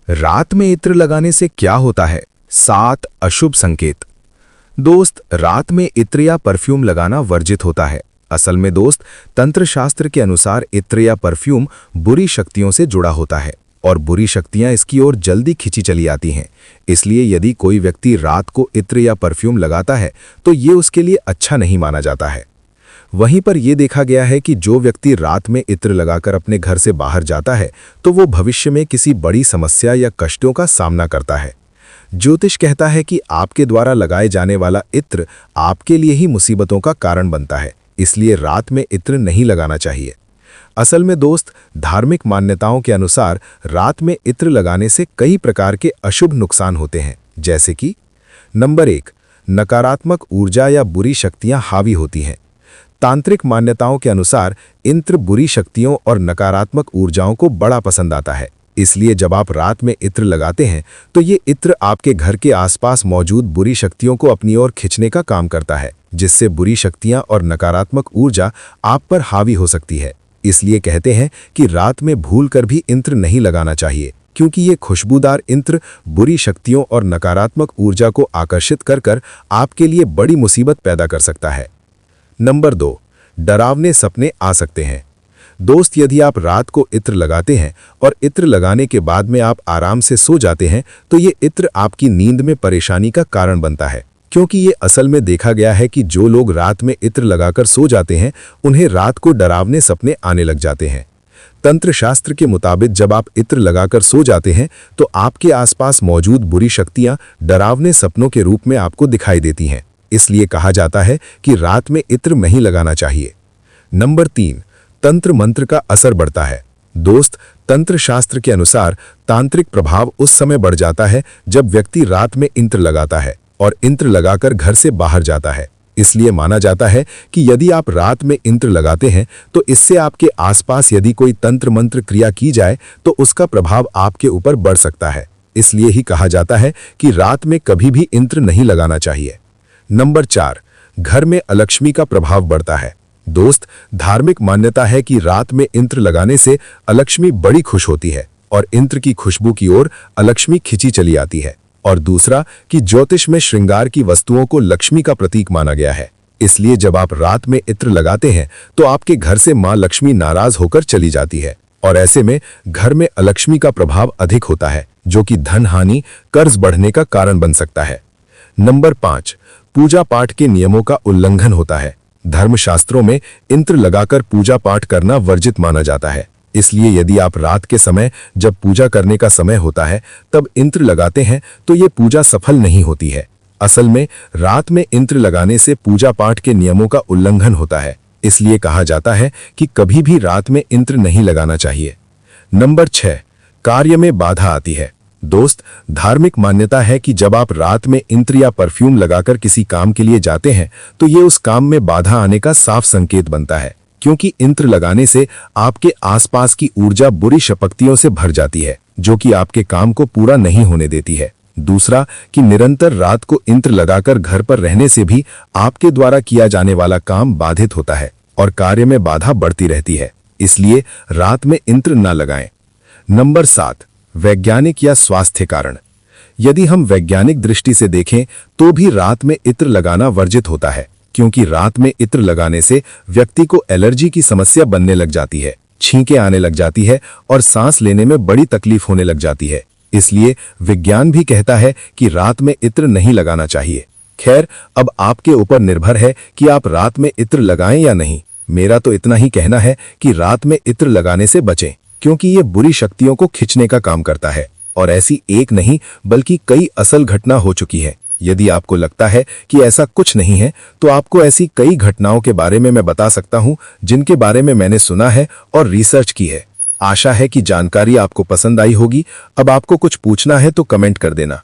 रात में इत्र लगाने से क्या होता है? 7 अशुभ संकेत। दोस्त, रात में इत्र या परफ्यूम लगाना वर्जित होता है। असल में दोस्त, तंत्र शास्त्र के अनुसार इत्र या परफ्यूम बुरी शक्तियों से जुड़ा होता है और बुरी शक्तियां इसकी ओर जल्दी खिंची चली आती हैं। इसलिए यदि कोई व्यक्ति रात को इत्र या परफ्यूम लगाता है तो ये उसके लिए अच्छा नहीं माना जाता है। वहीं पर यह देखा गया है कि जो व्यक्ति रात में इत्र लगाकर अपने घर से बाहर जाता है तो वो भविष्य में किसी बड़ी समस्या या कष्टों का सामना करता है। ज्योतिष कहता है कि आपके द्वारा लगाए जाने वाला इत्र आपके लिए ही मुसीबतों का कारण बनता है, इसलिए रात में इत्र नहीं लगाना चाहिए। असल में दोस्त, धार्मिक मान्यताओं के अनुसार रात में इत्र लगाने से कई प्रकार के अशुभ नुकसान होते हैं, जैसे कि नंबर 1, नकारात्मक ऊर्जा या बुरी शक्तियां हावी होती हैं। तांत्रिक मान्यताओं के अनुसार इत्र बुरी शक्तियों और नकारात्मक ऊर्जाओं को बड़ा पसंद आता है, इसलिए जब आप रात में इत्र लगाते हैं तो ये इत्र आपके घर के आसपास मौजूद बुरी शक्तियों को अपनी ओर खींचने का काम करता है, जिससे बुरी शक्तियां और नकारात्मक ऊर्जा आप पर हावी हो सकती है। इसलिए कहते हैं कि रात में भूलकर भी इत्र नहीं लगाना चाहिए, क्योंकि ये खुशबूदार इत्र बुरी शक्तियों और नकारात्मक ऊर्जा को आकर्षित कर आपके लिए बड़ी मुसीबत पैदा कर सकता है। नंबर 2, डरावने सपने आ सकते हैं। दोस्त, यदि आप रात को इत्र लगाते हैं और इत्र लगाने के बाद में आप आराम से सो जाते हैं तो ये इत्र आपकी नींद में परेशानी का कारण बनता है, क्योंकि ये असल में देखा गया है कि जो लोग रात में इत्र लगाकर सो जाते हैं उन्हें रात को डरावने सपने आने लग जाते हैं। तंत्र शास्त्र के मुताबिक जब आप इत्र लगाकर सो जाते हैं तो आपके आसपास मौजूद बुरी शक्तियां डरावने सपनों के रूप में आपको दिखाई देती हैं, इसलिए कहा जाता है कि रात में इत्र नहीं लगाना चाहिए। नंबर 3, तंत्र मंत्र का असर बढ़ता है। दोस्त, तंत्र शास्त्र के अनुसार तांत्रिक प्रभाव उस समय बढ़ जाता है जब व्यक्ति रात में इत्र लगाता है और इत्र लगाकर घर से बाहर जाता है। इसलिए माना जाता है कि यदि आप रात में इत्र लगाते हैं तो इससे आपके आसपास यदि कोई तंत्र मंत्र क्रिया की जाए तो उसका प्रभाव आपके ऊपर बढ़ सकता है। इसलिए ही कहा जाता है कि रात में कभी भी इत्र नहीं लगाना चाहिए। नंबर 4, घर में अलक्ष्मी का प्रभाव बढ़ता है। दोस्त, धार्मिक मान्यता है कि रात में इत्र लगाने से अलक्ष्मी बड़ी खुश होती है और इत्र की खुशबू की ओर अलक्ष्मी खिंची चली आती है। और दूसरा कि ज्योतिष में श्रृंगार की वस्तुओं को लक्ष्मी का प्रतीक माना गया है, इसलिए जब आप रात में इत्र लगाते हैं तो आपके घर से मां लक्ष्मी नाराज होकर चली जाती है और ऐसे में घर में अलक्ष्मी का प्रभाव अधिक होता है, जो कि धन हानि, कर्ज बढ़ने का कारण बन सकता है। नंबर 5, पूजा पाठ के नियमों का उल्लंघन होता है। धर्मशास्त्रों में इत्र लगाकर पूजा पाठ करना वर्जित माना जाता है, इसलिए यदि आप रात के समय जब पूजा करने का समय होता है तब इत्र लगाते हैं तो ये पूजा सफल नहीं होती है। असल में रात में इत्र लगाने से पूजा पाठ के नियमों का उल्लंघन होता है, इसलिए कहा जाता है कि कभी भी रात में इत्र नहीं लगाना चाहिए। नंबर 6, कार्य में बाधा आती है। दोस्त, धार्मिक मान्यता है कि जब आप रात में इत्र या परफ्यूम लगाकर किसी काम के लिए जाते हैं तो ये उस काम में बाधा आने का साफ संकेत बनता है, क्योंकि इत्र लगाने से आपके आसपास की ऊर्जा बुरी शक्तियों से भर जाती है, जो कि आपके काम को पूरा नहीं होने देती है। दूसरा कि निरंतर रात को इत्र लगाकर घर पर रहने से भी आपके द्वारा किया जाने वाला काम बाधित होता है और कार्य में बाधा बढ़ती रहती है, इसलिए रात में इत्र न लगाएं। नंबर 7, वैज्ञानिक या स्वास्थ्य कारण। यदि हम वैज्ञानिक दृष्टि से देखें तो भी रात में इत्र लगाना वर्जित होता है, क्योंकि रात में इत्र लगाने से व्यक्ति को एलर्जी की समस्या बनने लग जाती है, छींकें आने लग जाती है और सांस लेने में बड़ी तकलीफ होने लग जाती है। इसलिए विज्ञान भी कहता है कि रात में इत्र नहीं लगाना चाहिए। खैर, अब आपके ऊपर निर्भर है कि आप रात में इत्र लगाएं या नहीं। मेरा तो इतना ही कहना है कि रात में इत्र लगाने से बचें, क्योंकि ये बुरी शक्तियों को खींचने का काम करता है और ऐसी एक नहीं बल्कि कई असल घटना हो चुकी है। यदि आपको लगता है कि ऐसा कुछ नहीं है तो आपको ऐसी कई घटनाओं के बारे में मैं बता सकता हूं जिनके बारे में मैंने सुना है और रिसर्च की है। आशा है कि जानकारी आपको पसंद आई होगी। अब आपको कुछ पूछना है तो कमेंट कर देना।